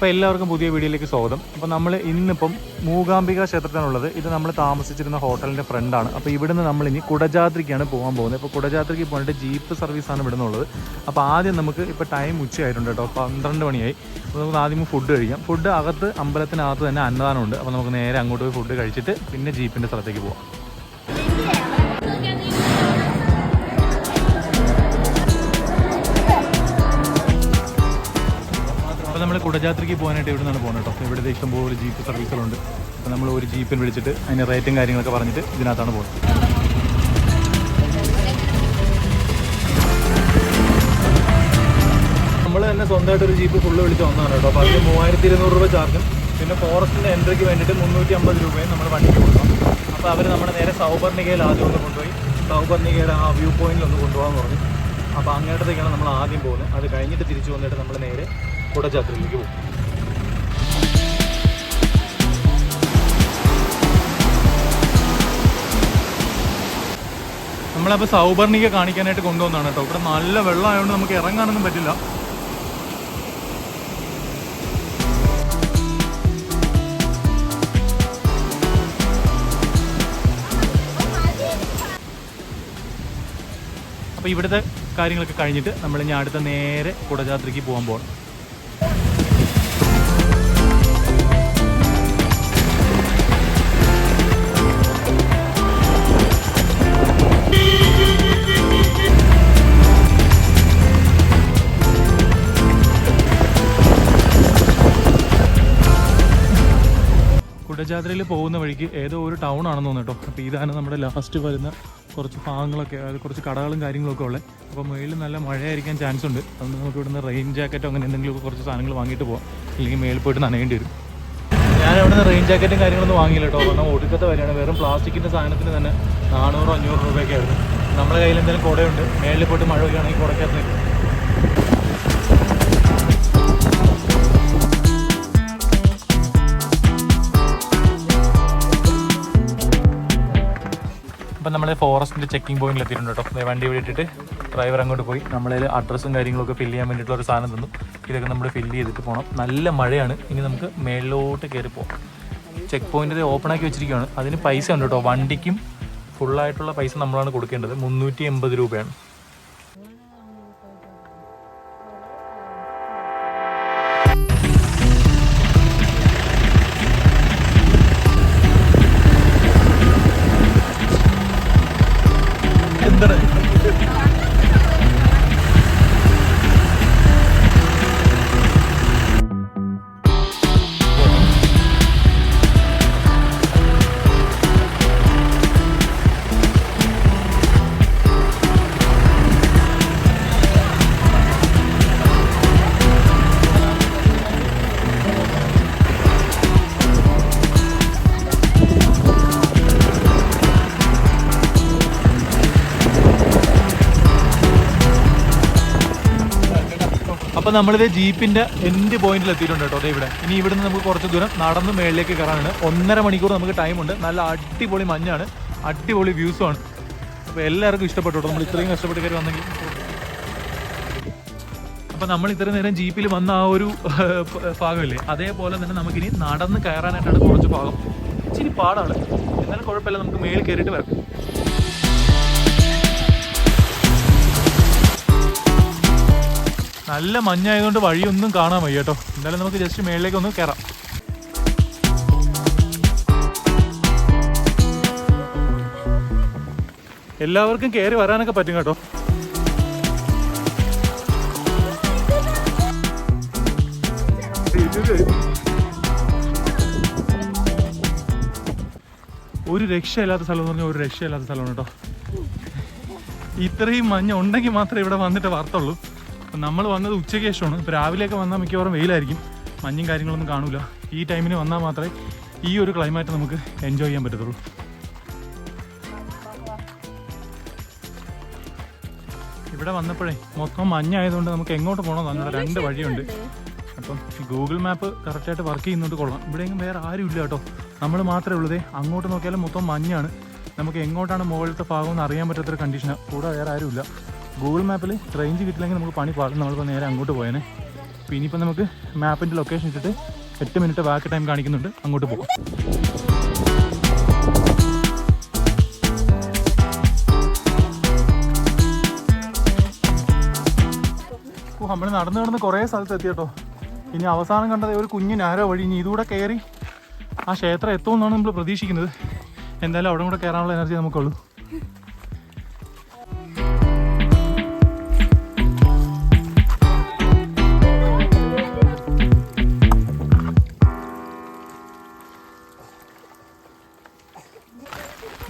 അപ്പോൾ എല്ലാവർക്കും പുതിയ വീഡിയോയിലേക്ക് സ്വാഗതം. അപ്പോൾ നമ്മൾ ഇന്നിപ്പം മൂകാംബിക ക്ഷേത്രത്തിനുള്ളത്. ഇത് നമ്മൾ താമസിച്ചിരുന്ന ഹോട്ടലിൻ്റെ ഫ്രണ്ടാണ്. അപ്പോൾ ഇവിടുന്ന് നമ്മളിനി കുടജാദ്രിക്കാണ് പോകാൻ പോകുന്നത്. അപ്പോൾ കുടജാദ്രിക്ക് പോയിട്ട് ജീപ്പ് സർവീസാണ് ഇവിടെ നിന്നുള്ളത്. അപ്പോൾ ആദ്യം നമുക്ക് ഇപ്പോൾ ടൈം ഉച്ചയായിട്ടുണ്ട് കേട്ടോ, 12 മണിയായി. അപ്പോൾ നമുക്ക് ആദ്യം ഫുഡ് കഴിക്കാം. ഫുഡ് അകത്ത് അമ്പലത്തിനകത്ത് തന്നെ അന്നദാനമുണ്ട്. അപ്പോൾ നമുക്ക് നേരെ അങ്ങോട്ട് പോയി ഫുഡ് കഴിച്ചിട്ട് പിന്നെ ജീപ്പിൻ്റെ സ്ഥലത്തേക്ക് പോകാം. അപ്പോൾ നമ്മൾ കുടജാദ്രിക്ക് പോകാനായിട്ട് ഇവിടെ നിന്നാണ് പോകുന്നത് കേട്ടോ. ഇവിടുത്തെ ഇഷ്ടംപോലെ ജീപ്പ് സർവീസുകളുണ്ട്. അപ്പോൾ നമ്മൾ ഒരു ജീപ്പിന് വിളിച്ചിട്ട് അതിൻ്റെ റേറ്റും കാര്യങ്ങളൊക്കെ പറഞ്ഞിട്ട് ഇതിനകത്താണ് പോകുന്നത്. നമ്മൾ തന്നെ സ്വന്തമായിട്ട് ഒരു ജീപ്പ് ഫുള്ള് വിളിച്ച് വന്നതാണ് കേട്ടോ. അപ്പോൾ അതിന് 3200 രൂപ ചാർജും പിന്നെ ഫോറസ്റ്റിൻ്റെ എൻട്രിക്ക് വേണ്ടിയിട്ട് 350 രൂപയും നമ്മൾ വണ്ടിക്ക് കൊടുക്കണം. അപ്പോൾ അവർ നമ്മുടെ നേരെ സൗപർണികയിൽ ആദ്യം ഒന്ന് കൊണ്ടുപോയി സൗപർണികയുടെ ആ വ്യൂ പോയിന്റിലൊന്ന് കൊണ്ടുപോകാമെന്ന് പറഞ്ഞു. അപ്പോൾ അങ്ങോട്ടത്തേക്കാണ് നമ്മൾ ആദ്യം പോകുന്നത്. അത് കഴിഞ്ഞിട്ട് തിരിച്ചു വന്നിട്ട് നമ്മൾ നേരെ കുടജാദ്രിയിലേക്ക് പോകും. നമ്മളപ്പോൾ സൗപർണിക കാണിക്കാനായിട്ട് കൊണ്ടുവന്നതാണ് കേട്ടോ. ഇവിടെ നല്ല വെള്ളമായതുകൊണ്ട് നമുക്ക് ഇറങ്ങാനൊന്നും പറ്റില്ല. അപ്പോൾ ഇവിടുത്തെ കാര്യങ്ങളൊക്കെ കഴിഞ്ഞിട്ട് നമ്മൾ ഇനി അടുത്ത നേരെ കുടജാദ്രിക്ക് പോകാൻ പോകണം. കുടജാദ്രിയിൽ പോകുന്ന വഴിക്ക് ഏതോ ഒരു ടൗൺ ആണെന്ന് തോന്നുന്നു കേട്ടോ. അപ്പോൾ ഇതാണ് നമ്മുടെ ലാസ്റ്റ് വരുന്ന കുറച്ച് ഭാഗങ്ങളൊക്കെ, കുറച്ച് കടകളും കാര്യങ്ങളൊക്കെ ഉള്ളത്. അപ്പോൾ മേളിൽ നല്ല മഴയായിരിക്കാൻ ചാൻസ് ഉണ്ട്. അതുകൊണ്ട് നമുക്ക് ഇവിടുന്ന് റെയിൻ ജാക്കറ്റോ അങ്ങനെ എന്തെങ്കിലുമൊക്കെ കുറച്ച് സാധനങ്ങൾ വാങ്ങിയിട്ട് പോകാം. അല്ലെങ്കിൽ മേളിൽ പോയിട്ട് നനയേണ്ടി വരും. ഞാൻ ഇവിടുന്ന് റെയിൻ ജാക്കറ്റും കാര്യങ്ങളൊന്നും വാങ്ങിയില്ല കേട്ടോ. കാരണം ഒടുക്കത്തെ വരെയാണ്. വെറും പ്ലാസ്റ്റിക്കിൻ്റെ സാധനത്തിന് തന്നെ 400-500 രൂപയൊക്കെ ആയിരുന്നു. നമ്മുടെ കയ്യിൽ എന്തെങ്കിലും കുടയുണ്ട്. മേളിൽ പോയിട്ട് മഴ വയ്ക്കുകയാണെങ്കിൽ കുടയ്ക്കകത്ത് നിൽക്കും. അപ്പം നമ്മൾ ഫോറസ്റ്റിൻ്റെ ചെക്കിംഗ് പോയിന്റിൽ എത്തിയിട്ടുണ്ട് കേട്ടോ. വണ്ടി ഇവിടെ ഇട്ടിട്ട് ഡ്രൈവർ അങ്ങോട്ട് പോയി നമ്മളതിൽ അഡ്രസ്സും കാര്യങ്ങളൊക്കെ ഫില്ല് ചെയ്യാൻ വേണ്ടിയിട്ടുള്ള ഒരു സാധനം തന്നു. ഇതൊക്കെ നമ്മൾ ഫില്ല് ചെയ്തിട്ട് പോകണം. നല്ല മഴയാണ്. ഇനി നമുക്ക് മേളിലോട്ട് കയറി പോകാം. ചെക്ക് പോയിന്റ് ഓപ്പൺ ആക്കി വെച്ചിരിക്കുകയാണ്. അതിന് പൈസ ഉണ്ട് കേട്ടോ. വണ്ടിക്കും ഫുള്ളായിട്ടുള്ള പൈസ നമ്മളാണ് കൊടുക്കേണ്ടത്. 380 രൂപയാണ്. അപ്പോൾ നമ്മളിത് ജീപ്പിൻ്റെ എൻഡ് പോയിന്റിൽ എത്തിയിട്ടുണ്ട് കേട്ടോ. അതെ ഇവിടെ. ഇനി ഇവിടുന്ന് നമുക്ക് കുറച്ച് ദൂരം നടന്ന് മേളിലേക്ക് കയറാനാണ്. 1.5 മണിക്കൂർ നമുക്ക് ടൈമുണ്ട്. നല്ല അടിപൊളി മഞ്ഞാണ്, അടിപൊളി വ്യൂസുമാണ്. അപ്പോൾ എല്ലാവർക്കും ഇഷ്ടപ്പെട്ടു കേട്ടോ. നമ്മൾ ഇത്രയും കഷ്ടപ്പെട്ട് കയറി വന്നെങ്കിൽ. അപ്പോൾ നമ്മൾ ഇത്രയും നേരം ജീപ്പിൽ വന്ന ആ ഒരു ഭാഗമില്ലേ, അതേപോലെ തന്നെ നമുക്കിനി നടന്ന് കയറാനായിട്ടാണ് കുറച്ച് ഭാഗം. ഇച്ചിരി പാടാണ്, എന്നാലും കുഴപ്പമില്ല. നമുക്ക് മേളിൽ കയറിയിട്ട് വരാം. നല്ല മഞ്ഞായതുകൊണ്ട് വഴിയൊന്നും കാണാൻ വയ്യ കേട്ടോ. എന്തായാലും നമുക്ക് ജസ്റ്റ് മേളിലേക്ക് ഒന്ന് കയറാം. എല്ലാവർക്കും കയറി വരാനൊക്കെ പറ്റും കേട്ടോ. ഒരു രക്ഷയില്ലാത്ത സ്ഥലം എന്ന് പറഞ്ഞാൽ ഒരു രക്ഷയില്ലാത്ത സ്ഥലമാണ് കേട്ടോ. ഇത്രയും മഞ്ഞ ഉണ്ടെങ്കിൽ മാത്രമേ ഇവിടെ വന്നിട്ട് വാർത്തുള്ളൂ. നമ്മൾ വന്നത് ഉച്ചയ്ക്ക് ശേഷമാണ്. ഇപ്പോൾ രാവിലെയൊക്കെ വന്നാൽ മിക്കവാറും വെയിലായിരിക്കും. മഞ്ഞും കാര്യങ്ങളൊന്നും കാണൂല. ഈ ടൈമിന് വന്നാൽ മാത്രമേ ഈ ഒരു ക്ലൈമറ്റ് നമുക്ക് എൻജോയ് ചെയ്യാൻ പറ്റത്തുള്ളൂ. ഇവിടെ വന്നപ്പോഴേ മൊത്തം മഞ്ഞായതുകൊണ്ട് നമുക്ക് എങ്ങോട്ട് പോകണം എന്നുള്ള 2 വഴിയുണ്ട്. അപ്പം ഗൂഗിൾ മാപ്പ് കറക്റ്റായിട്ട് വർക്ക് ചെയ്യുന്നതുകൊണ്ട് കൊള്ളാം. ഇവിടെയെങ്കിലും വേറെ ആരും ഇല്ല കേട്ടോ. നമ്മൾ മാത്രമേ ഉള്ളതേ. അങ്ങോട്ട് നോക്കിയാലും മൊത്തം മഞ്ഞാണ്. നമുക്ക് എങ്ങോട്ടാണ് മുകളിലത്തെ ഭാഗം എന്ന് അറിയാൻ പറ്റാത്തൊരു കണ്ടീഷനാണ്. കൂടെ വേറെ ആരുമില്ല. ഗൂഗിൾ മാപ്പിൽ റേഞ്ച് കിട്ടില്ലെങ്കിൽ നമുക്ക് പണി പാടും. നമ്മളിപ്പോൾ നേരെ അങ്ങോട്ട് പോയേനെ. അപ്പോൾ ഇനിയിപ്പോൾ നമുക്ക് മാപ്പിൻ്റെ ലൊക്കേഷൻ ഇട്ടിട്ട് 8 മിനിറ്റ് ബാക്ക് ടൈം കാണിക്കുന്നുണ്ട്, അങ്ങോട്ട് പോകാം. നമ്മൾ നടന്ന് കുറേ സ്ഥലത്ത് എത്തി കേട്ടോ. ഇനി അവസാനം കണ്ടത് ഒരു കുഞ്ഞു നാരോ വഴി, ഇനി ഇതുകൂടെ കയറി ആ ക്ഷേത്രം എത്തുമെന്നാണ് നമ്മൾ പ്രതീക്ഷിക്കുന്നത്. എന്തായാലും അവിടെ കൂടെ കയറാനുള്ള എനർജി നമുക്കുള്ളൂ.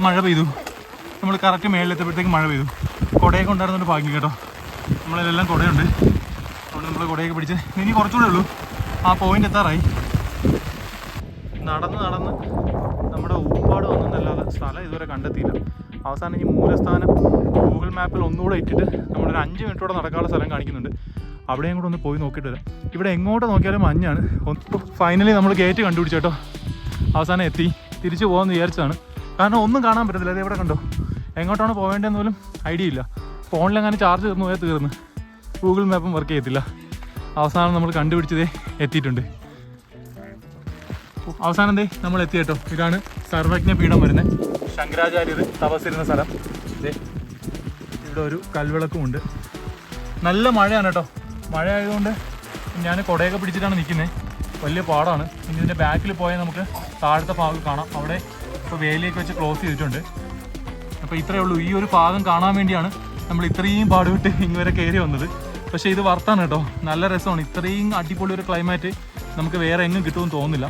മഴ പെയ്തു. നമ്മൾ കറക്റ്റ് മേളിലെത്തിയപ്പോഴത്തേക്ക് മഴ പെയ്തു. കുടയൊക്കെ ഉണ്ടായിരുന്നൊരു ഭാഗ്യം കേട്ടോ. നമ്മളെല്ലാം കുടയുണ്ട്, അതുകൊണ്ട് നമ്മൾ കുടയൊക്കെ പിടിച്ച് ഇനി കുറച്ചുകൂടെ ഉള്ളൂ, ആ പോയിന്റ് എത്താറായി. നടന്ന് നമ്മുടെ ഊപ്പാട് വന്നെന്നല്ലാതെ സ്ഥലം ഇതുവരെ കണ്ടെത്തിയില്ല. അവസാനം ഇനി മൂലസ്ഥാനം ഗൂഗിൾ മാപ്പിൽ ഒന്നുകൂടെ ഇട്ടിട്ട് നമ്മളൊരു 5 മിനിറ്റോടെ നടക്കാനുള്ള സ്ഥലം കാണിക്കുന്നുണ്ട്. അവിടെയും കൂടെ ഒന്ന് പോയി നോക്കിയിട്ട് വരാം. ഇവിടെ എങ്ങോട്ട് നോക്കിയാലും മഞ്ഞാണ്. ഫൈനലി നമ്മൾ ഗേറ്റ് കണ്ടുപിടിച്ചു കേട്ടോ. അവസാനം എത്തി. തിരിച്ചു പോകാമെന്ന് വിചാരിച്ചതാണ്, കാരണം ഒന്നും കാണാൻ പറ്റത്തില്ല. അത് എവിടെ കണ്ടോ, എങ്ങോട്ടാണ് പോകേണ്ടതെന്ന് പോലും ഐഡിയ ഇല്ല. ഫോണിലെങ്ങനെ ചാർജ് തീർന്നു പോയാൽ തീർന്ന്, ഗൂഗിൾ മാപ്പും വർക്ക് ചെയ്യത്തില്ല. അവസാനം നമ്മൾ കണ്ടുപിടിച്ചതേ എത്തിയിട്ടുണ്ട്. അവസാനം നമ്മൾ എത്തി കേട്ടോ. ഇതാണ് സർവജ്ഞ പീഠം വരുന്നത്, ശങ്കരാചാര്യർ തപസ്സിരുന്ന സ്ഥലം. ഇവിടെ ഒരു കൽവിളക്കുമുണ്ട്. നല്ല മഴയാണ് കേട്ടോ. മഴ ആയതുകൊണ്ട് ഞാൻ കുടയൊക്കെ പിടിച്ചിട്ടാണ് നിൽക്കുന്നത്. വലിയ പാടാണ്. ഇനി ഇതിൻ്റെ ബാക്കിൽ പോയാൽ നമുക്ക് താഴത്തെ ഭാഗം കാണാം. അവിടെ ഇപ്പോൾ വേലിയൊക്കെ വെച്ച് ക്ലോസ് ചെയ്തിട്ടുണ്ട്. അപ്പോൾ ഇത്രയേ ഉള്ളൂ. ഈ ഒരു ഭാഗം കാണാൻ വേണ്ടിയാണ് നമ്മൾ ഇത്രയും പാടുവിട്ട് ഇങ്ങുവരെ കയറി വന്നത്. പക്ഷേ ഇത് വർത്താണ് കേട്ടോ. നല്ല രസമാണ്. ഇത്രയും അടിപൊളി ഒരു ക്ലൈമാറ്റ് നമുക്ക് വേറെ എങ്ങും കിട്ടുമെന്ന് തോന്നുന്നില്ല.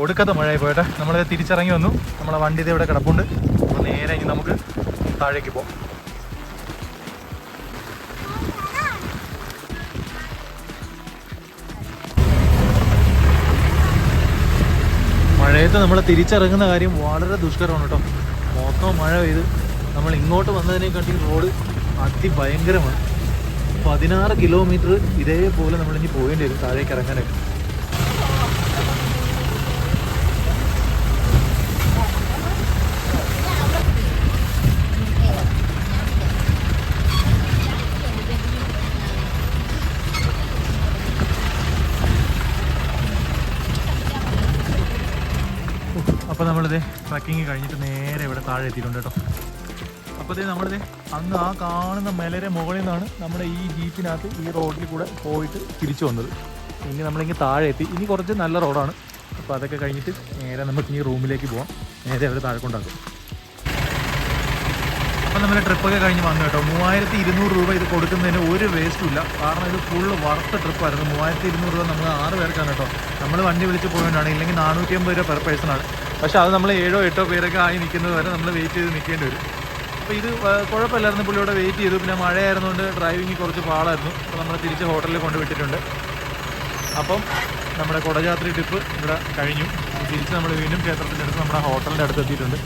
ഒടുക്കത്തെ മഴയായി പോയട്ടെ. നമ്മൾ തിരിച്ചിറങ്ങി വന്നു. നമ്മളെ വണ്ടി ഇവിടെ കിടപ്പുണ്ട്. അപ്പോൾ നേരെ ഇനി നമുക്ക് താഴേക്ക് പോകാം. മഴയത്ത് നമ്മൾ തിരിച്ചിറങ്ങുന്ന കാര്യം വളരെ ദുഷ്കരമാണ് കേട്ടോ. മൊത്തം മഴ പെയ്ത് നമ്മൾ ഇങ്ങോട്ട് വന്നതിനെക്കാട്ടി റോഡ് അതിഭയങ്കരമാണ്. 16 കിലോമീറ്റർ ഇതേപോലെ നമ്മളിനി പോകേണ്ടി വരും താഴേക്ക് ഇറങ്ങാനായിട്ട്. അപ്പോൾ നമ്മളിത് ട്രക്കിങ് കഴിഞ്ഞിട്ട് നേരെ ഇവിടെ താഴെ എത്തിയിട്ടുണ്ട് കേട്ടോ. അപ്പോൾ നമ്മളിത് അന്ന് ആ കാണുന്ന മലയുടെ മുകളിൽ നിന്നാണ് നമ്മുടെ ഈ ജീപ്പിനകത്ത് ഈ റോഡിൽ കൂടെ പോയിട്ട് തിരിച്ചു വന്നത്. ഇനി നമ്മളിങ്ങനെ താഴെ എത്തി. ഇനി കുറച്ച് നല്ല റോഡാണ്. അപ്പോൾ അതൊക്കെ കഴിഞ്ഞിട്ട് നേരെ നമുക്ക് ഈ റൂമിലേക്ക് പോകാം. നേരെ അവർ താഴെ കൊണ്ടാക്കും. അപ്പോൾ നമ്മൾ ട്രിപ്പൊക്കെ കഴിഞ്ഞ് വന്നു കേട്ടോ. 3200 രൂപ ഇത് കൊടുക്കുന്നതിന് ഒരു വേസ്റ്റും ഇല്ല. കാരണം ഇത് ഫുള്ള് വർത്ത് ട്രിപ്പായിരുന്നു. 3200 രൂപ നമ്മൾ 6 പേർക്കാണ് കേട്ടോ. നമ്മൾ വണ്ടി വിളിച്ച് പോയതുകൊണ്ടാണ്. ഇല്ലെങ്കിൽ 450 രൂപ പെർ പേഴ്സണാണ്. പക്ഷേ അത് നമ്മൾ 7-8 പേരൊക്കെ ആയി നിൽക്കുന്നത് വരെ നമ്മൾ വെയിറ്റ് ചെയ്ത് നിൽക്കേണ്ടി വരും. അപ്പോൾ ഇത് കുഴപ്പമില്ലായിരുന്നു. പുള്ളിയോടെ വെയിറ്റ് ചെയ്തു. പിന്നെ മഴയായിരുന്നുകൊണ്ട് ഡ്രൈവിങ് കുറച്ച് പാടായിരുന്നു. അപ്പോൾ നമ്മൾ തിരിച്ച് ഹോട്ടലിൽ കൊണ്ടുവിട്ടിട്ടുണ്ട്. അപ്പം നമ്മുടെ കുടജാത്രി ട്രിപ്പ് ഇവിടെ കഴിഞ്ഞു. തിരിച്ച് നമ്മൾ വീണ്ടും ക്ഷേത്രത്തിൻ്റെ അടുത്ത് നമ്മുടെ ഹോട്ടലിൻ്റെ അടുത്ത് എത്തിയിട്ടുണ്ട്.